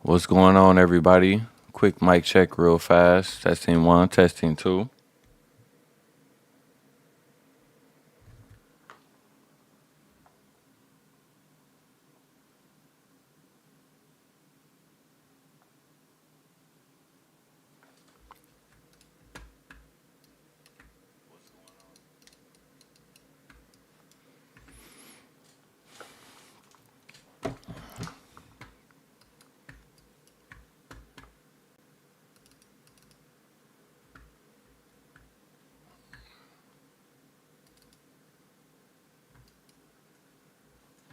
What's going on, everybody? Quick mic check, real fast. Testing one, testing two.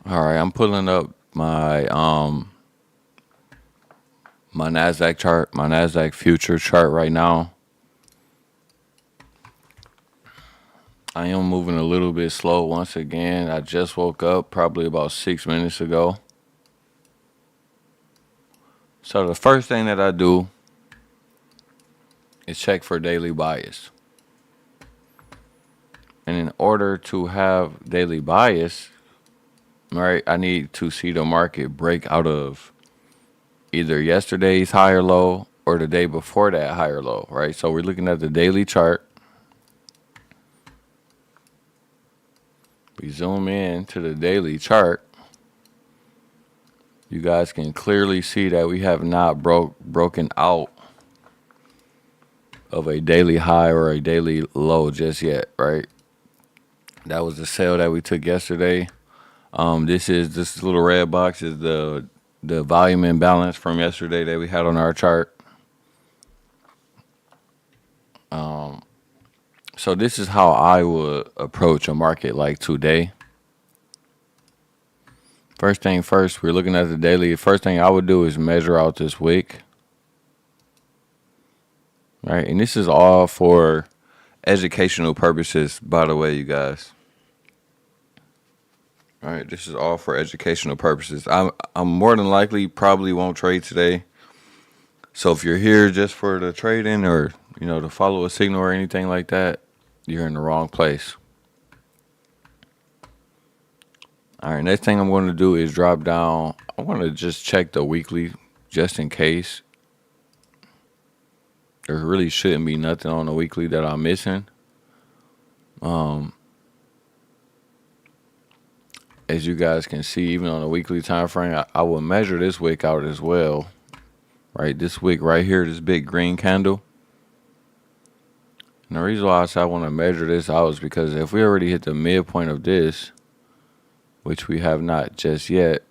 All right, I'm pulling up my Nasdaq chart, my Nasdaq future chart right now. I am moving a little bit slow once again. I just woke up probably about 6 minutes ago. So the first thing that I do is check for daily bias. And in order to have daily bias, right, I need to see the market break out of either yesterday's high or low or the day before that high or low, right? So we're looking at the daily chart. We zoom in to the daily chart. You guys can clearly see that we have not broken out of a daily high or a daily low just yet, right? That was the sale that we took yesterday. This little red box is the volume imbalance from yesterday that we had on our chart. So this is how I would approach a market like today. First thing first, we're looking at the daily. First thing I would do is measure out this wick. Right, and this is all for educational purposes, by the way, you guys. All right, this is all for educational purposes. I'm more than likely probably won't trade today. So if you're here just for the trading or, to follow a signal or anything like that, you're in the wrong place. All right, next thing I'm going to do is drop down. I want to just check the weekly just in case. There really shouldn't be nothing on the weekly that I'm missing. As you guys can see, even on the weekly time frame, I will measure this wick out as well. Right, this wick right here, this big green candle. And the reason why I say I want to measure this out is because if we already hit the midpoint of this, which we have not just yet,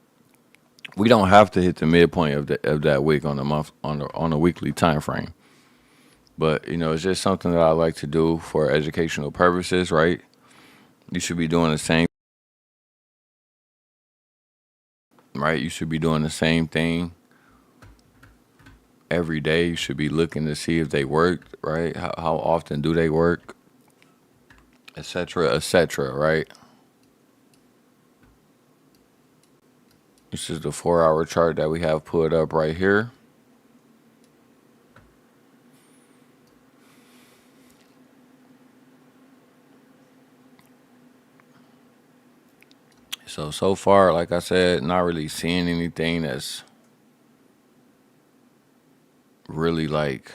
we don't have to hit the midpoint of that wick on a weekly time frame. But it's just something that I like to do for educational purposes, right? You should be doing the same, right? You should be doing the same thing every day. You should be looking to see if they work, right? How often do they work, etc., right? This is the 4-hour chart that we have put up right here. So far, like I said, not really seeing anything that's really like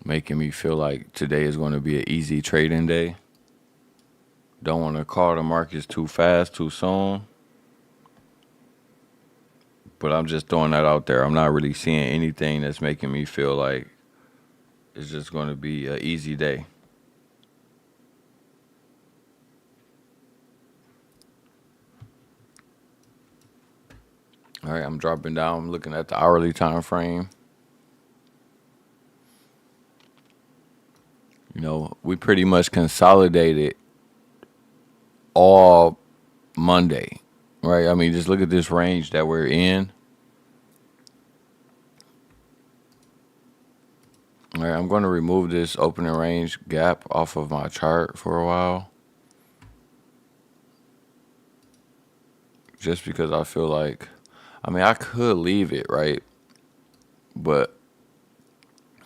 making me feel like today is going to be an easy trading day. Don't want to call the markets too fast, too soon. But I'm just throwing that out there. I'm not really seeing anything that's making me feel like it's just going to be an easy day. All right, I'm dropping down. I'm looking at the hourly time frame. We pretty much consolidated all Monday, right? I mean, just look at this range that we're in. All right, I'm going to remove this opening range gap off of my chart for a while. Just because I feel like, I could leave it, right? But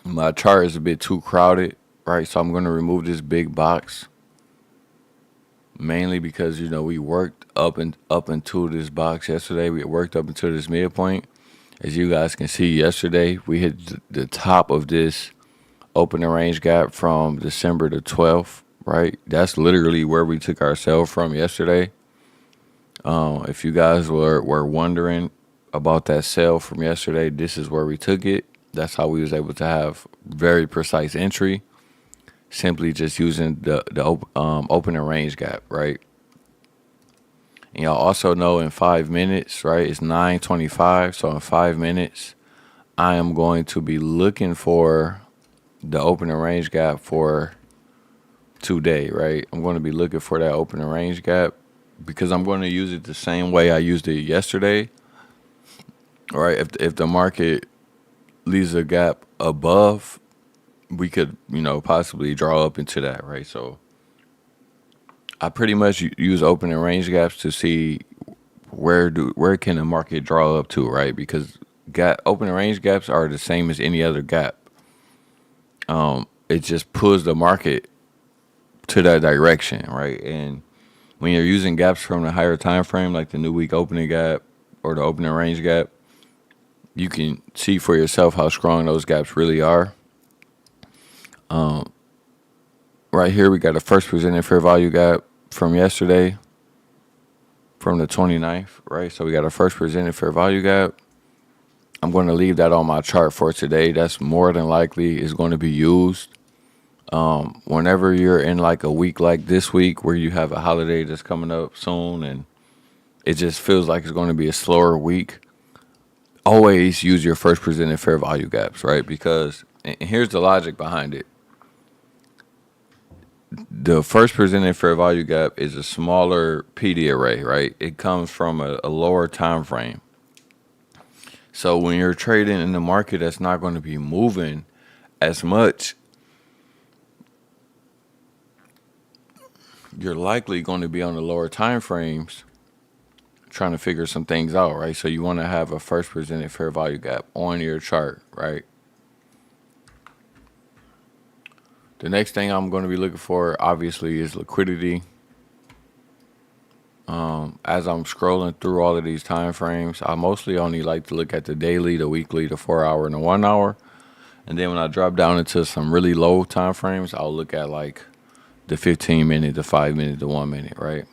my chart is a bit too crowded, right? So I'm going to remove this big box. Mainly because, we worked up into this box yesterday. We worked up into this midpoint. As you guys can see, yesterday we hit the top of this opening range gap from December the 12th, right? That's literally where we took our sell from yesterday. If you guys were wondering about that sell from yesterday, this is where we took it. That's how we was able to have very precise entry, simply just using the opening range gap, right? And y'all also know in 5 minutes, right? It's 9:25, so in 5 minutes, I am going to be looking for the opening range gap for today, right? I'm going to be looking for that opening range gap because I'm going to use it the same way I used it yesterday, right? If the market leaves a gap above, we could, possibly draw up into that, right? So I pretty much use opening range gaps to see where can the market draw up to, right? Because opening range gaps are the same as any other gap. It just pulls the market to that direction, right? And when you're using gaps from the higher time frame, like the new week opening gap or the opening range gap, you can see for yourself how strong those gaps really are. Right here, we got a first presented fair value gap from yesterday, from the 29th, right? So we got a first presented fair value gap. I'm going to leave that on my chart for today. That's more than likely is going to be used. Whenever you're in like a week like this week where you have a holiday that's coming up soon and it just feels like it's going to be a slower week, always use your first presented fair value gaps, right? Because, and here's the logic behind it. The first presented fair value gap is a smaller PD array, right? It comes from a lower time frame. So when you're trading in the market that's not going to be moving as much, you're likely going to be on the lower time frames trying to figure some things out, right? So you want to have a first presented fair value gap on your chart, right? The next thing I'm going to be looking for, obviously, is liquidity. As I'm scrolling through all of these time frames, I mostly only like to look at the daily, the weekly, the 4 hour, and the 1 hour. And then when I drop down into some really low time frames, I'll look at like the 15 minute, the 5 minute, the 1 minute, right?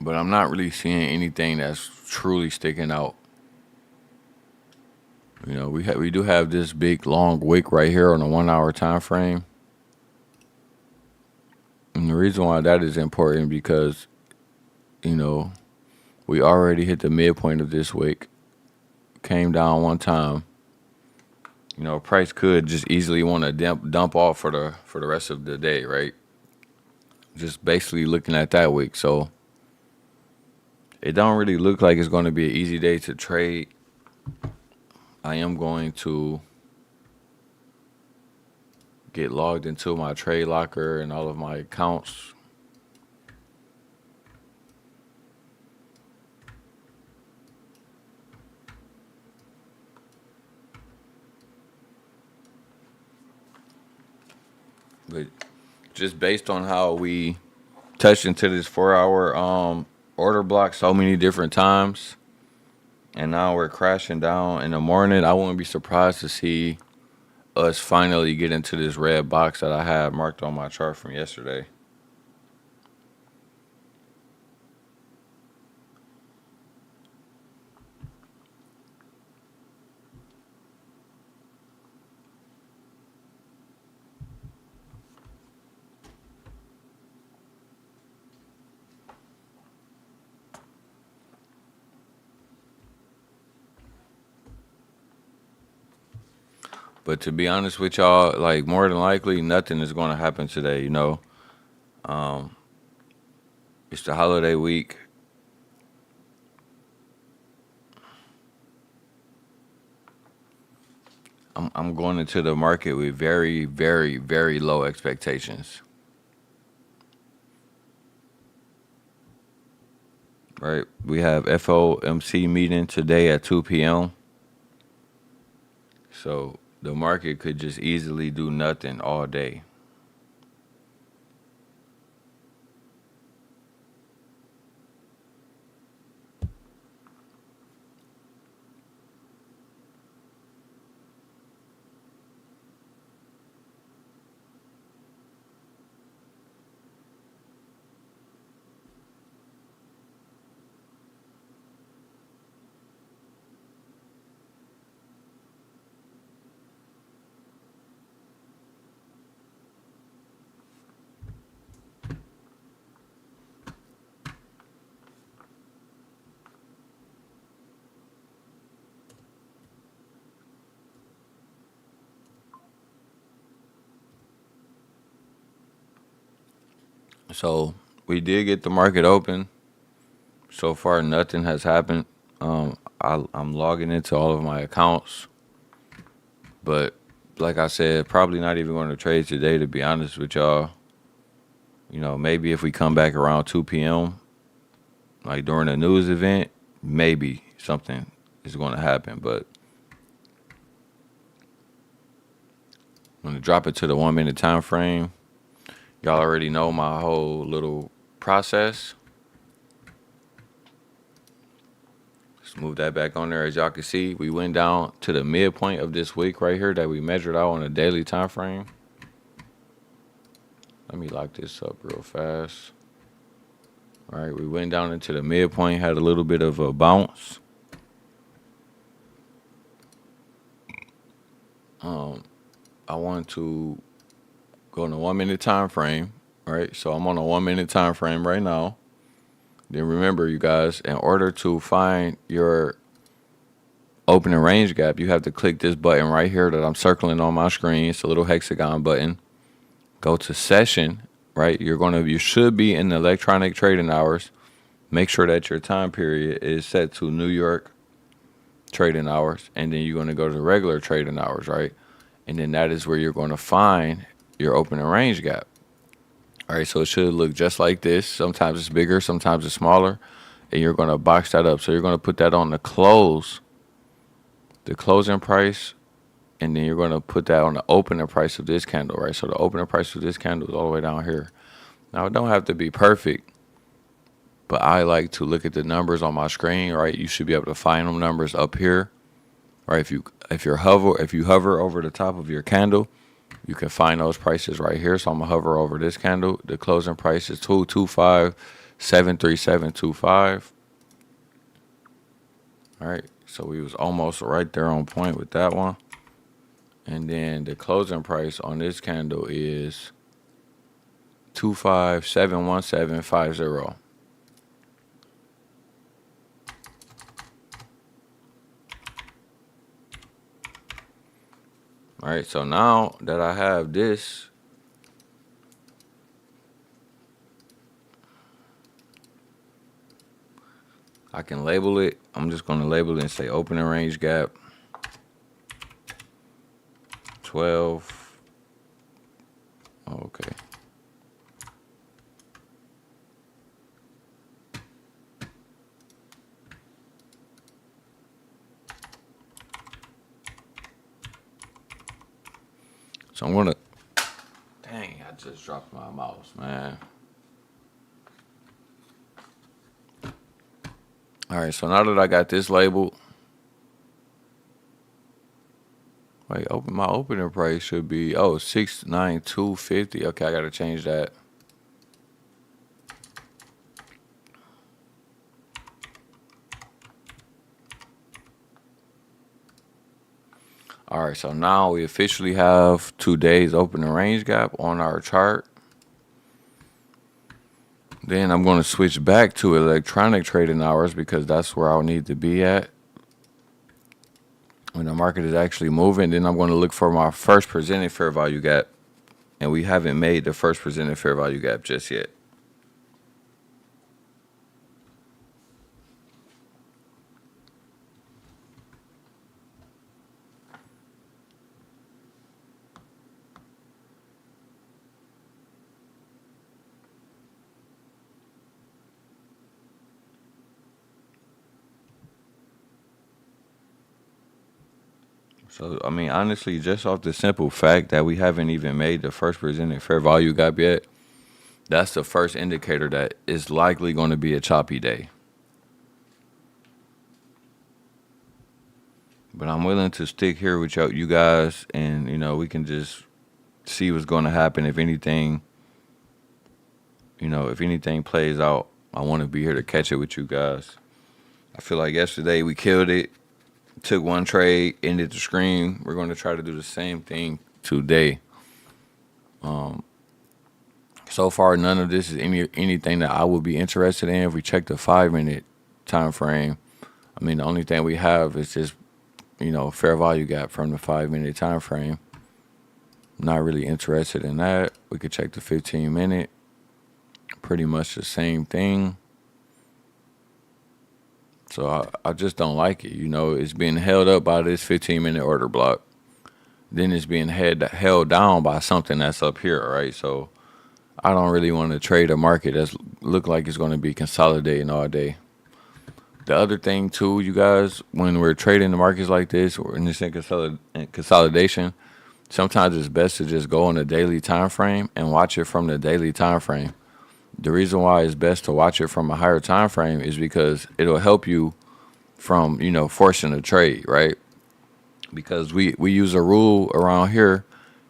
But I'm not really seeing anything that's truly sticking out. We do have this big long wick right here on the 1 hour time frame. And the reason why that is important because, we already hit the midpoint of this wick, came down one time. Price could just easily want to dump off for the rest of the day, right? Just basically looking at that wick. So it don't really look like it's going to be an easy day to trade. I am going to get logged into my trade locker and all of my accounts. But just based on how we touched into this 4 hour order block so many different times, and now we're crashing down in the morning, I wouldn't be surprised to see us finally get into this red box that I had marked on my chart from yesterday. But to be honest with y'all, like more than likely, nothing is going to happen today. It's the holiday week. I'm going into the market with very, very, very low expectations. Right? We have FOMC meeting today at 2 p.m. So the market could just easily do nothing all day. So we did get the market open. So far, nothing has happened. I'm logging into all of my accounts, but like I said, probably not even going to trade today. To be honest with y'all, maybe if we come back around 2 p.m., like during a news event, maybe something is going to happen. But I'm going to drop it to the 1 minute time frame. Y'all already know my whole little process. Let's move that back on there. As y'all can see, we went down to the midpoint of this week right here that we measured out on a daily time frame. Let me lock this up real fast. All right, we went down into the midpoint, had a little bit of a bounce. I want to go on a 1 minute time frame, right? So I'm on a 1 minute time frame right now. Then remember, you guys, in order to find your opening range gap, you have to click this button right here that I'm circling on my screen. It's a little hexagon button. Go to session, right? You should be in the electronic trading hours. Make sure that your time period is set to New York trading hours, and then you're going to go to the regular trading hours, right? And then that is where you're going to find your opening range gap. All right, so it should look just like this. Sometimes it's bigger, sometimes it's smaller, and you're going to box that up. So you're going to put that on the closing price, and then you're going to put that on the opening price of this candle, right? So the opening price of this candle is all the way down here. Now, it don't have to be perfect, but I like to look at the numbers on my screen, right? You should be able to find them numbers up here, right? If you hover over the top of your candle, you can find those prices right here. So I'm gonna hover over this candle. The closing price is 225.73725. All right, so we was almost right there on point with that one. And then the closing price on this candle is 2571750. All right, so now that I have this, I can label it. I'm just going to label it and say opening range gap 12. Okay. So I'm going to, dang, I just dropped my mouse, man. All right, so now that I got this labeled, wait, my opening price should be 692.50. Okay, I gotta change that. All right, so now we officially have today's opening range gap on our chart. Then I'm going to switch back to electronic trading hours because that's where I'll need to be at when the market is actually moving. Then I'm going to look for my first presented fair value gap, and we haven't made the first presented fair value gap just yet. So, I mean, honestly, just off the simple fact that we haven't even made the first presented fair value gap yet, that's the first indicator that it's likely going to be a choppy day. But I'm willing to stick here with you guys, and, we can just see what's going to happen. If anything plays out, I want to be here to catch it with you guys. I feel like yesterday we killed it. Took one trade, ended the screen. We're going to try to do the same thing today. So far, none of this is anything that I would be interested in. If we check the 5 minute time frame, I mean, the only thing we have is just, fair value gap from the 5 minute time frame. I'm not really interested in that. We could check the 15 minute. pretty much the same thing. So I just don't like it. You know, it's being held up by this 15-minute order block. Then it's being held down by something that's up here, right? So I don't really want to trade a market that's look like it's going to be consolidating all day. The other thing too, you guys, when we're trading the markets like this or in this consolidation, sometimes it's best to just go on a daily time frame and watch it from the daily time frame. The reason why it's best to watch it from a higher time frame is because it'll help you from, forcing a trade, right? Because we use a rule around here,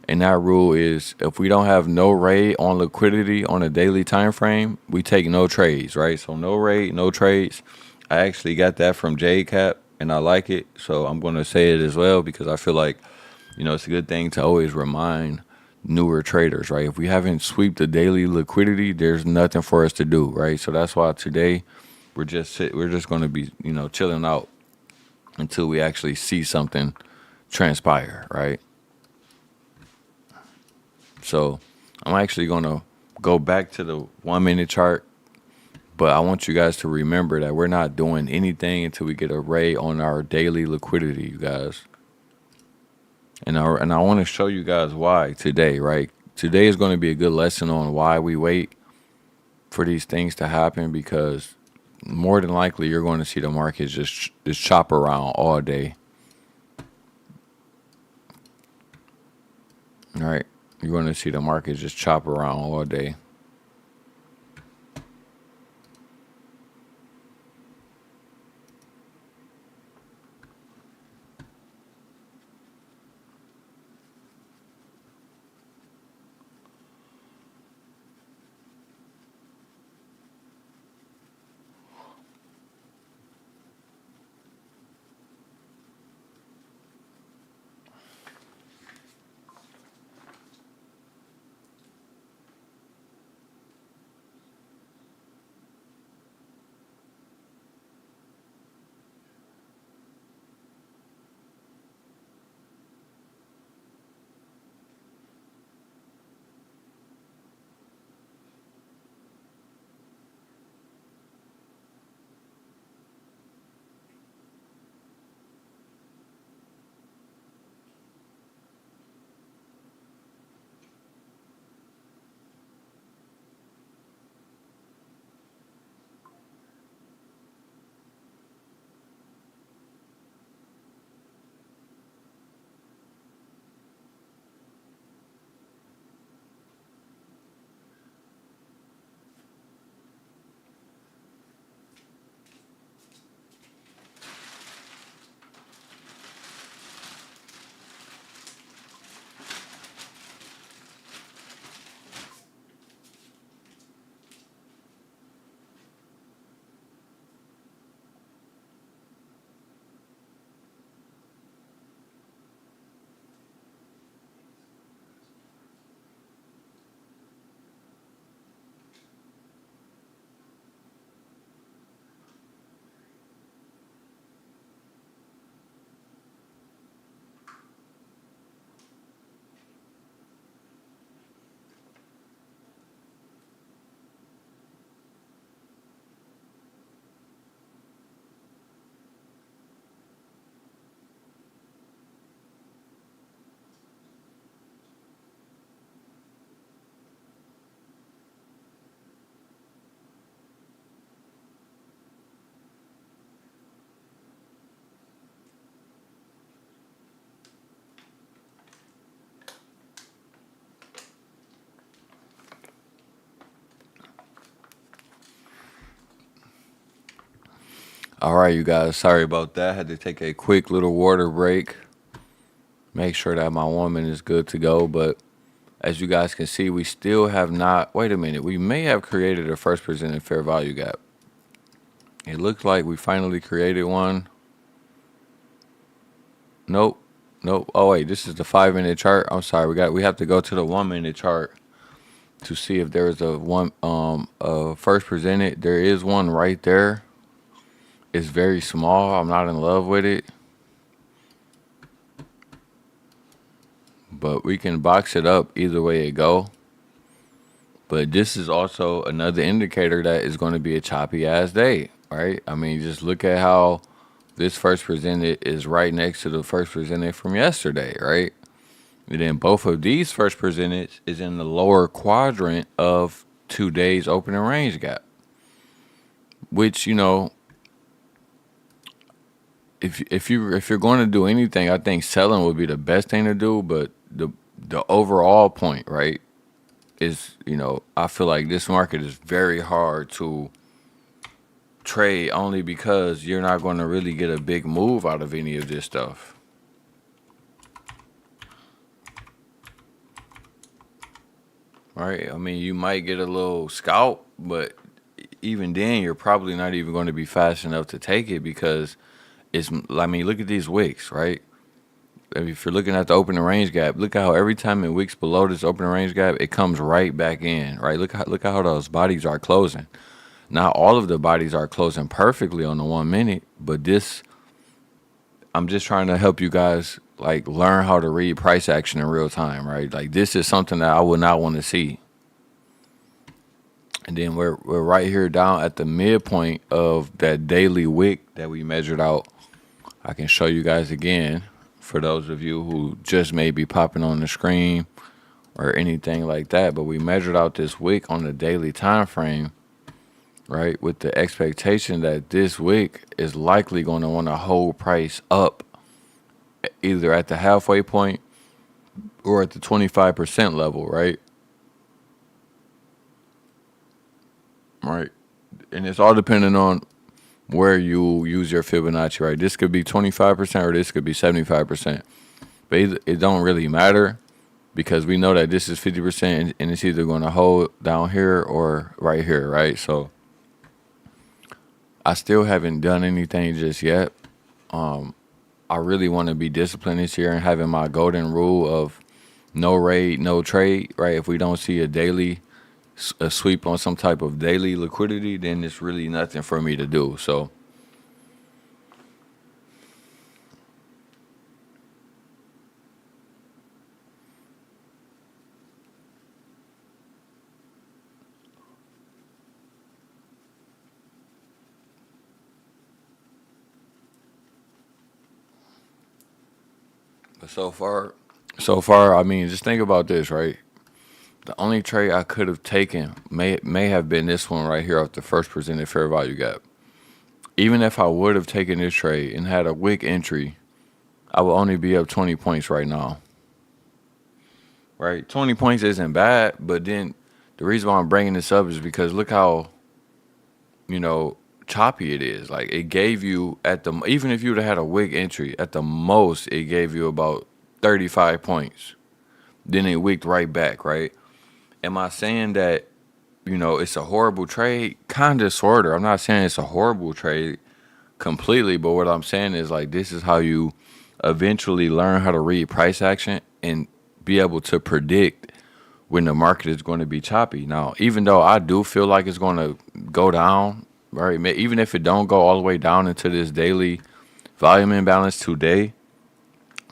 and that rule is if we don't have no rate on liquidity on a daily time frame, we take no trades, right? So no rate, no trades. I actually got that from JCap, and I like it, so I'm going to say it as well because I feel like it's a good thing to always remind newer traders, right? If we haven't swept the daily liquidity, there's nothing for us to do, right? So that's why today we're just going to be chilling out until we actually see something transpire, right? So I'm actually going to go back to the 1 minute chart, but I want you guys to remember that we're not doing anything until we get a ray on our daily liquidity, you guys. And I want to show you guys why today, right? Today is going to be a good lesson on why we wait for these things to happen, because more than likely you're going to see the market just chop around all day. All right, you're going to see the market just chop around all day. All right, you guys, sorry about that. I had to take a quick little water break. Make sure that my woman is good to go. But as you guys can see, we still have not. Wait a minute. We may have created a first presented fair value gap. It looks like we finally created one. Nope. Nope. Oh wait, this is the 5 minute chart. I'm sorry. We have to go to the 1 minute chart to see if there is a first presented. There is one right there. It's very small. I'm not in love with it. But we can box it up either way it go. But this is also another indicator that is going to be a choppy ass day, right? I mean, just look at how this first presented is right next to the first presented from yesterday, right? And then both of these first presented is in the lower quadrant of 2 days opening range gap, which if you're going to do anything, I think selling would be the best thing to do. But the overall point, right, is I feel like this market is very hard to trade only because you're not going to really get a big move out of any of this stuff. Right? I mean, you might get a little scalp, but even then, you're probably not even going to be fast enough to take it because I mean, look at these wicks, right? If you're looking at the opening range gap, look at how every time it wicks below this opening range gap, it comes right back in, right? Look at how those bodies are closing. Not all of the bodies are closing perfectly on the 1 minute, but this, I'm just trying to help you guys like learn how to read price action in real time, right? Like this is something that I would not want to see. And then we're right here down at the midpoint of that daily wick that we measured out. I can show you guys again for those of you who just may be popping on the screen or anything like that. But we measured out this wick on the daily time frame, right, with the expectation that this wick is likely going to want to hold price up either at the halfway point or at the 25% level, right? Right. And it's all depending on where you use your Fibonacci, right? This could be 25% or this could be 75%. But it don't really matter because we know that this is 50% and it's either going to hold down here or right here, right? So I still haven't done anything just yet. I really want to be disciplined this year and having my golden rule of no raid, no trade, right? If we don't see a sweep on some type of daily liquidity, then it's really nothing for me to do. So but so far, I mean, just think about this, right? The only trade I could have taken may have been this one right here off the first presented fair value gap. Even if I would have taken this trade and had a wick entry, I would only be up 20 points right now. Right? 20 points isn't bad, but then the reason why I'm bringing this up is because look how, you know, choppy it is. Like it gave you even if you would have had a wick entry, at the most it gave you about 35 points. Then it wicked right back, right? Am I saying that, it's a horrible trade? Kind of, sort of. I'm not saying it's a horrible trade completely, but what I'm saying is like this is how you eventually learn how to read price action and be able to predict when the market is going to be choppy. Now, even though I do feel like it's going to go down, right? Even if it don't go all the way down into this daily volume imbalance today,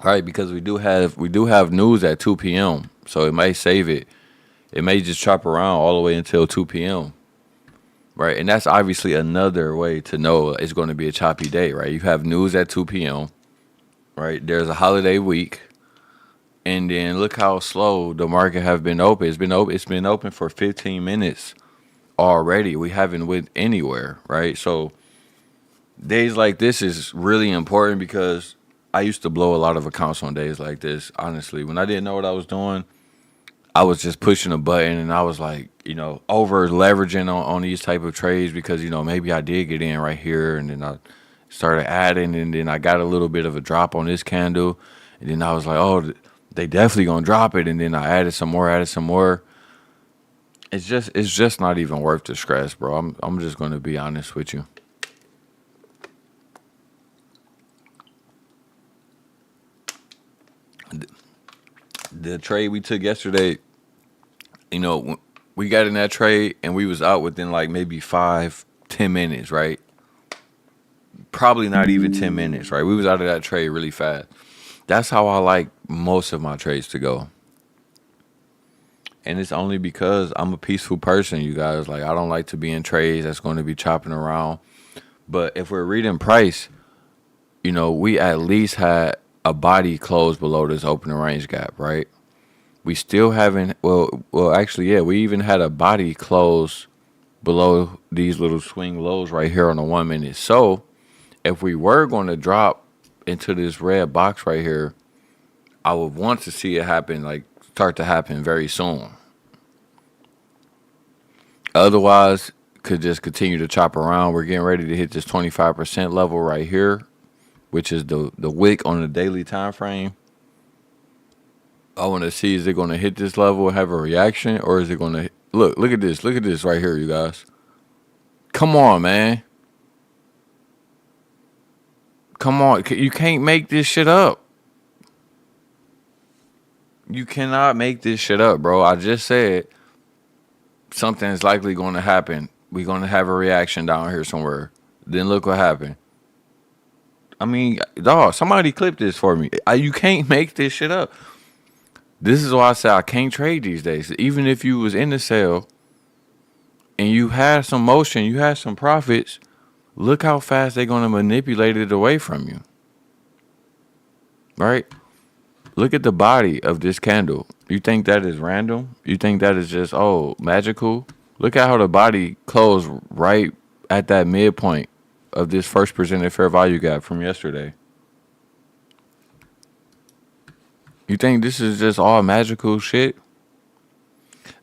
right? Because we do have news at 2 p.m., so it may save it. It may just chop around all the way until 2 p.m., right? And that's obviously another way to know it's going to be a choppy day, right? You have news at 2 p.m., right? There's a holiday week. And then look how slow the market have been open. It's been open for 15 minutes already. We haven't went anywhere, right? So days like this is really important because I used to blow a lot of accounts on days like this. Honestly, when I didn't know what I was doing, I was just pushing a button and I was like, over leveraging on these type of trades because, maybe I did get in right here and then I started adding and then I got a little bit of a drop on this candle. And then I was like, oh, they definitely gonna drop it. And then I added some more. It's just not even worth the stress, bro. I'm just gonna be honest with you. The trade we took yesterday, we got in that trade and we was out within like maybe 5-10 minutes, right? Probably not even 10 minutes, right? We was out of that trade really fast. That's how I like most of my trades to go. And it's only because I'm a peaceful person, you guys. Like, I don't like to be in trades that's going to be chopping around. But if we're reading price, we at least had a body close below this opening range gap, right? We still haven't, actually, yeah, we even had a body close below these little swing lows right here on the 1 minute. So if we were going to drop into this red box right here, I would want to see it happen, like start to happen very soon. Otherwise, could just continue to chop around. We're getting ready to hit this 25% level right here, which is the wick on the daily time frame. I want to see, is it going to hit this level and have a reaction, or is it going to look at this right here, you guys. Come on, man. Come on. You can't make this shit up. You cannot make this shit up, bro. I just said something is likely going to happen. We're going to have a reaction down here somewhere. Then look what happened. I mean, dog, somebody clip this for me. You can't make this shit up. This is why I say I can't trade these days. Even if you was in the sale and you had some motion, you had some profits, look how fast they're going to manipulate it away from you. Right? Look at the body of this candle. You think that is random? You think that is just, magical? Look at how the body closed right at that midpoint of this first presented fair value gap from yesterday. You think this is just all magical shit?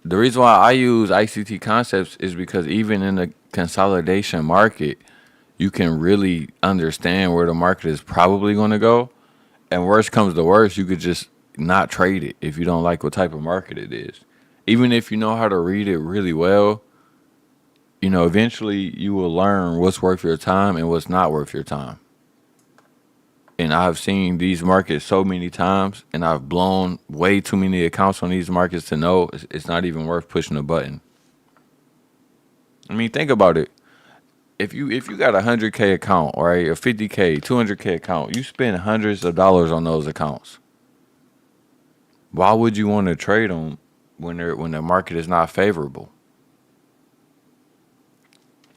The reason why I use ICT concepts is because even in the consolidation market, you can really understand where the market is probably going to go. And worst comes to worst, you could just not trade it if you don't like what type of market it is. Even if you know how to read it really well, eventually you will learn what's worth your time and what's not worth your time. And I've seen these markets so many times, and I've blown way too many accounts on these markets to know it's not even worth pushing a button. I mean, think about it. If you got a 100K account, right, a 50K, 200K account, you spend hundreds of dollars on those accounts. Why would you want to trade them when the market is not favorable?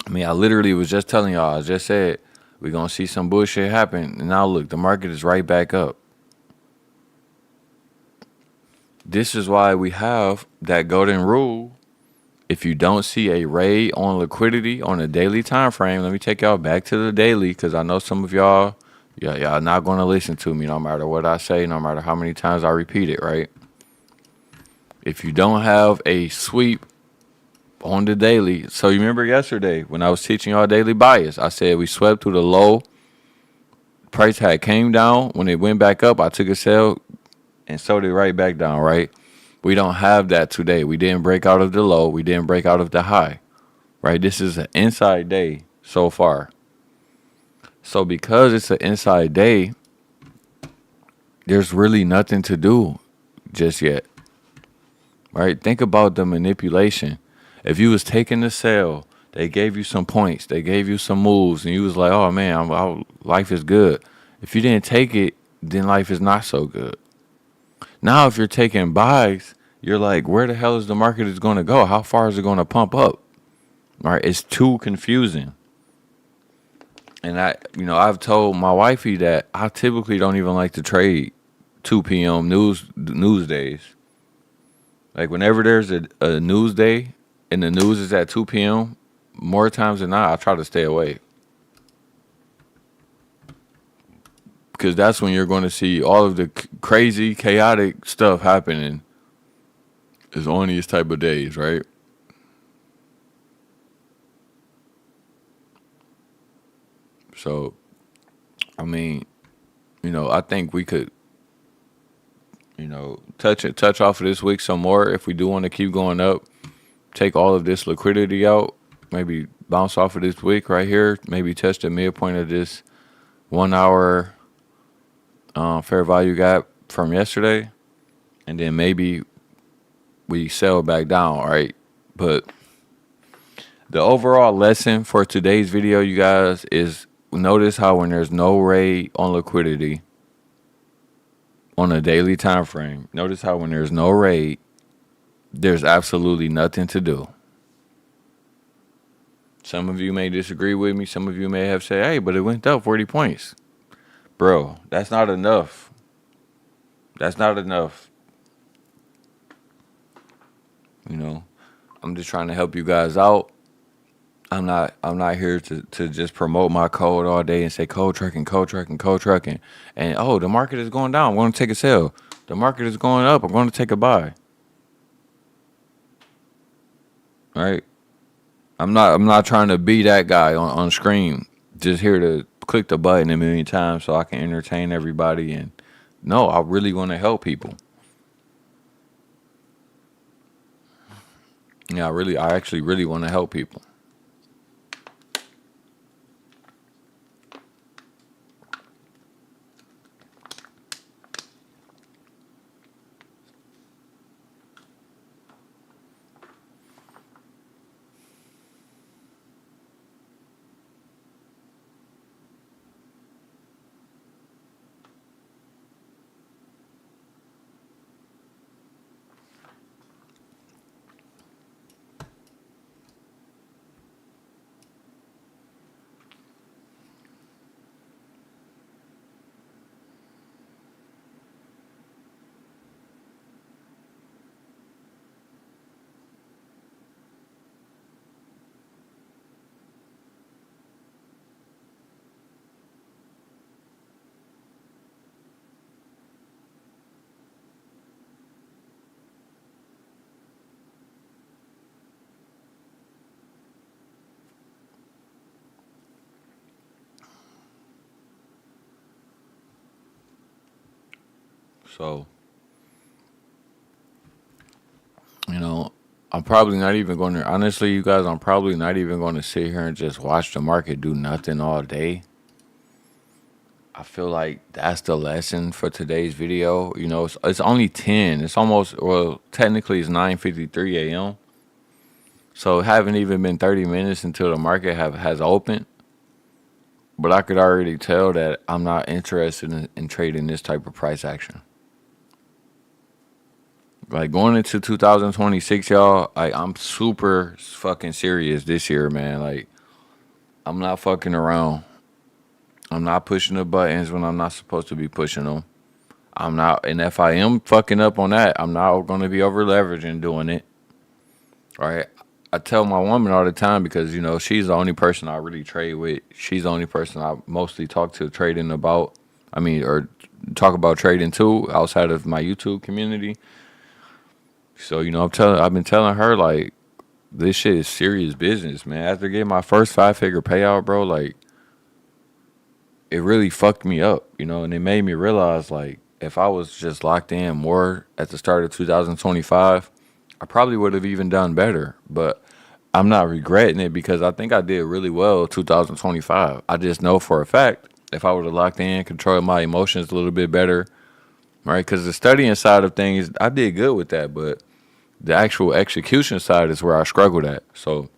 I mean, I literally was just telling y'all, I just said, we're going to see some bullshit happen. And now look, the market is right back up. This is why we have that golden rule. If you don't see a ray on liquidity on a daily time frame, let me take y'all back to the daily, because I know some of y'all not going to listen to me no matter what I say, no matter how many times I repeat it, right? If you don't have a sweep on the daily, so you remember yesterday when I was teaching y'all daily bias, I said we swept through the low, price had came down, when it went back up, I took a sell and sold it right back down, right? We don't have that today. We didn't break out of the low. We didn't break out of the high, right? This is an inside day so far. So because it's an inside day, there's really nothing to do just yet, right? Think about the manipulation. If you was taking the sell, they gave you some points, they gave you some moves, and you was like, oh man, life is good. If you didn't take it, then life is not so good. Now, if you're taking buys, you're like, where the hell is the market is going to go? How far is it going to pump up? Right? It's too confusing. And I've told my wifey that I typically don't even like to trade 2 p.m. news days. Like whenever there's a news day and the news is at 2 p.m., more times than not, I try to stay away. Because that's when you're going to see all of the crazy, chaotic stuff happening is on these type of days, right? So, I mean, I think we could, touch off of this week some more if we do want to keep going up. Take all of this liquidity out, maybe bounce off of this week right here, maybe touch the midpoint of this 1 hour fair value gap from yesterday, and then maybe we sell back down, right? But the overall lesson for today's video, you guys, is notice how when there's no ray on liquidity on a daily time frame, notice how when there's no ray, there's absolutely nothing to do. Some of you may disagree with me. Some of you may have said, hey, but it went up 40 points. Bro, that's not enough. That's not enough. You know, I'm just trying to help you guys out. I'm not here to just promote my code all day and say code tracking, code tracking, code tracking. And oh, the market is going down. I'm going to take a sell. The market is going up. I'm going to take a buy. Right? I'm not trying to be that guy on screen. Just here to click the button a million times so I can entertain everybody. And no, I really want to help people. Yeah, I actually really want to help people. So, you know, I'm probably not even going to, honestly, you guys, I'm probably not even going to sit here and just watch the market do nothing all day. I feel like that's the lesson for today's video. You know, it's only 10. It's almost, well, technically it's 9:53 a.m. So it haven't even been 30 minutes until the market has opened. But I could already tell that I'm not interested in trading this type of price action. Like going into 2026, y'all, like I'm super fucking serious this year, man. Like I'm not fucking around. I'm not pushing the buttons when I'm not supposed to be pushing them. I'm not, and if I am fucking up on that, I'm not going to be over leveraging doing it. All right. I tell my woman all the time because, you know, she's the only person I really trade with. She's the only person I mostly talk to trading about. I mean, or talk about trading too outside of my YouTube community. So, you know, I've been telling her like this shit is serious business, man. After getting my first 5-figure payout, bro, like it really fucked me up, you know, and it made me realize like if I was just locked in more at the start of 2025, I probably would have even done better. But I'm not regretting it because I think I did really well 2025. I just know for a fact if I would have locked in, controlled my emotions a little bit better, right? Because the studying side of things, I did good with that, but the actual execution side is where I struggled at. So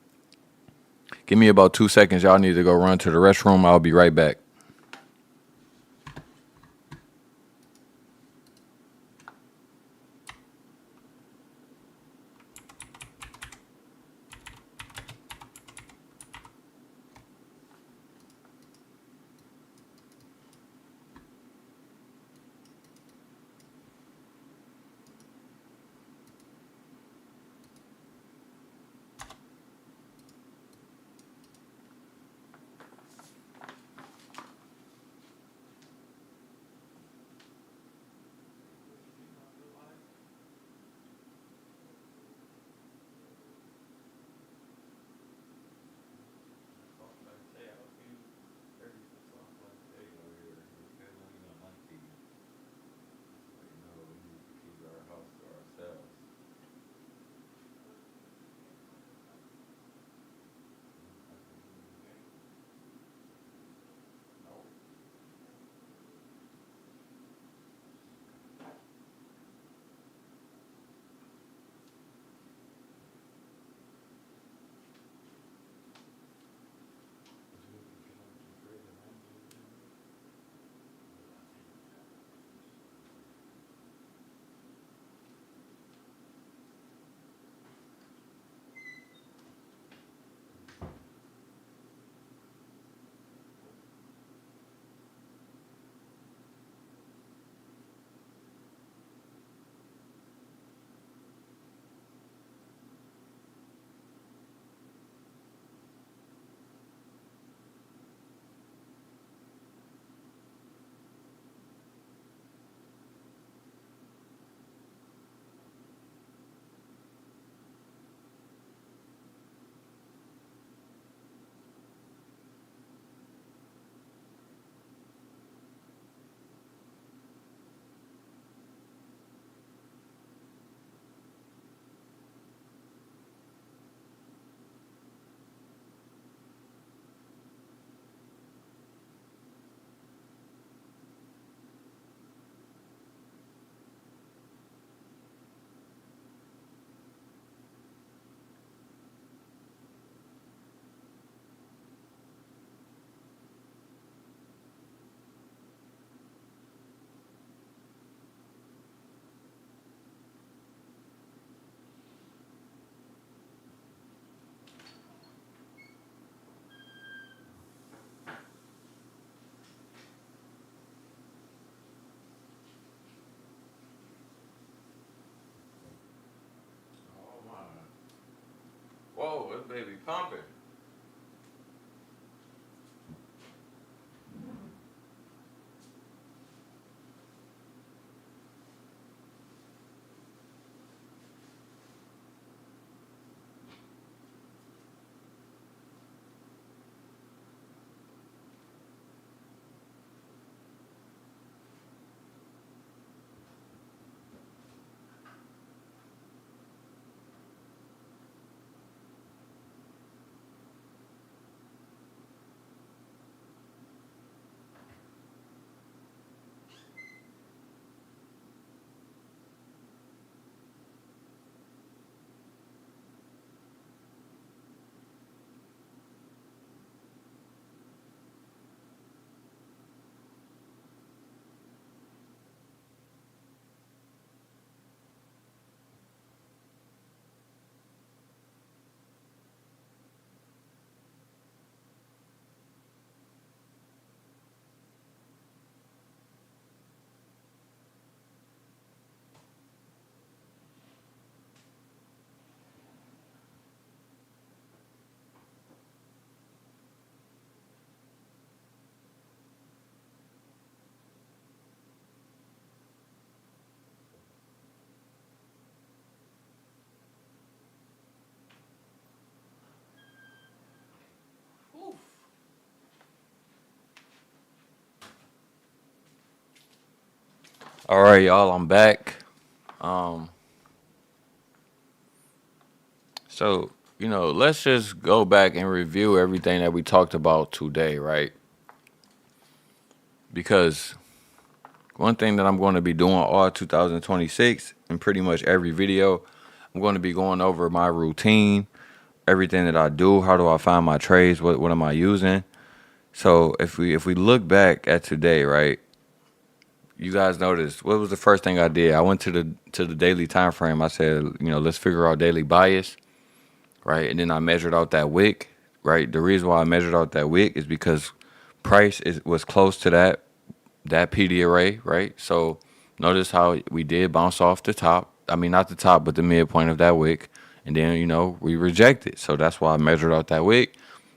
give me about 2 seconds. Y'all need to go run to the restroom. I'll be right back. baby pumping. All right, y'all, I'm back. Um, so let's just go back and review everything that we talked about today, right? Because one thing that I'm going to be doing all 2026 in pretty much every video, I'm going to be going over my routine, everything that I do, how do I find my trades, what am I using? So if we look back at today, right? You guys noticed what was the first thing I did? I went to the daily time frame. I said, let's figure out daily bias, right? And then I measured out that wick, right? The reason why I measured out that wick is because price was close to that PD array, right? So notice how we did bounce off the top. I mean, not the top, but the midpoint of that wick. And then, we rejected. So that's why I measured out that wick,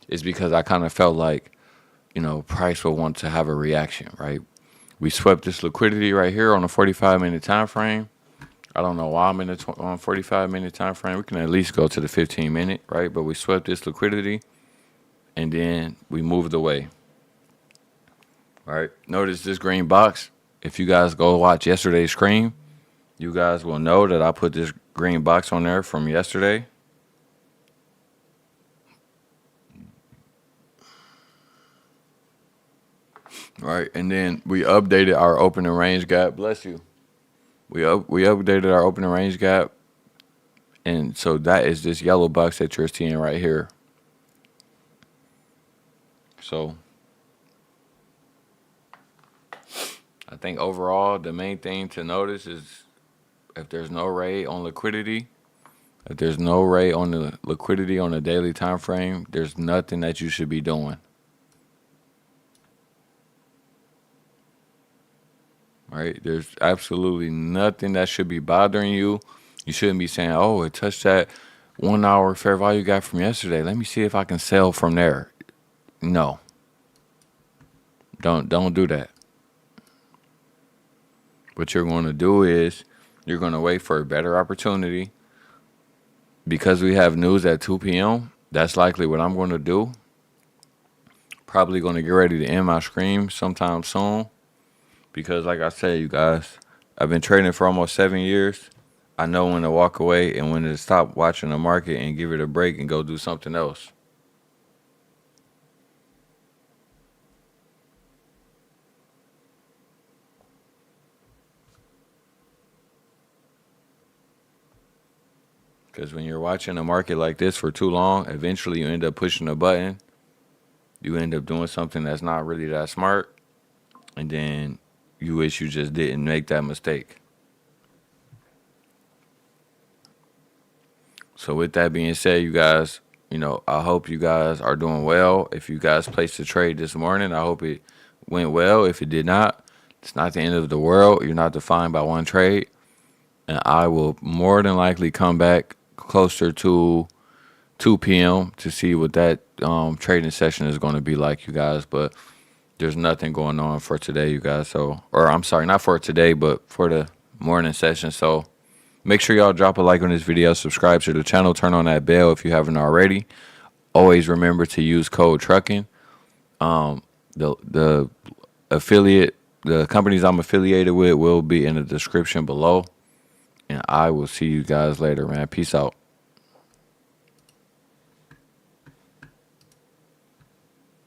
is because I kind of felt like, price will want to have a reaction, right? We swept this liquidity right here on a 45-minute time frame. I don't know why I'm in the 45-minute time frame. We can at least go to the 15-minute, right? But we swept this liquidity, and then we moved away. All right. Notice this green box. If you guys go watch yesterday's stream, you guys will know that I put this green box on there from yesterday. All right. And then we updated our opening range gap. Bless you. We updated our opening range gap. And so that is this yellow box that you're seeing right here. So I think overall the main thing to notice is if there's no ray on liquidity, if there's no ray on the liquidity on the daily time frame, there's nothing that you should be doing. Right? There's absolutely nothing that should be bothering you. You shouldn't be saying, "Oh, it touched that 1 hour fair value gap from yesterday. Let me see if I can sell from there." No. Don't do that. What you're going to do is you're going to wait for a better opportunity. Because we have news at 2 p.m., that's likely what I'm going to do. Probably going to get ready to end my stream sometime soon. Because like I said, you guys, I've been trading for almost 7 years. I know when to walk away and when to stop watching the market and give it a break and go do something else. Because when you're watching a market like this for too long, eventually you end up pushing a button. You end up doing something that's not really that smart. And then you wish you just didn't make that mistake. So with that being said, you guys, I hope you guys are doing well. If you guys placed a trade this morning, I hope it went well. If it did not, it's not the end of the world. You're not defined by one trade. And I will more than likely come back closer to 2 p.m. to see what that trading session is going to be like, you guys. But there's nothing going on for today, you guys. So, or I'm sorry, not for today, but for the morning session. So make sure y'all drop a like on this video, subscribe to the channel, turn on that bell if you haven't already. Always remember to use code TRUCKEN. The affiliate, the companies I'm affiliated with will be in the description below. And I will see you guys later, man. Peace out.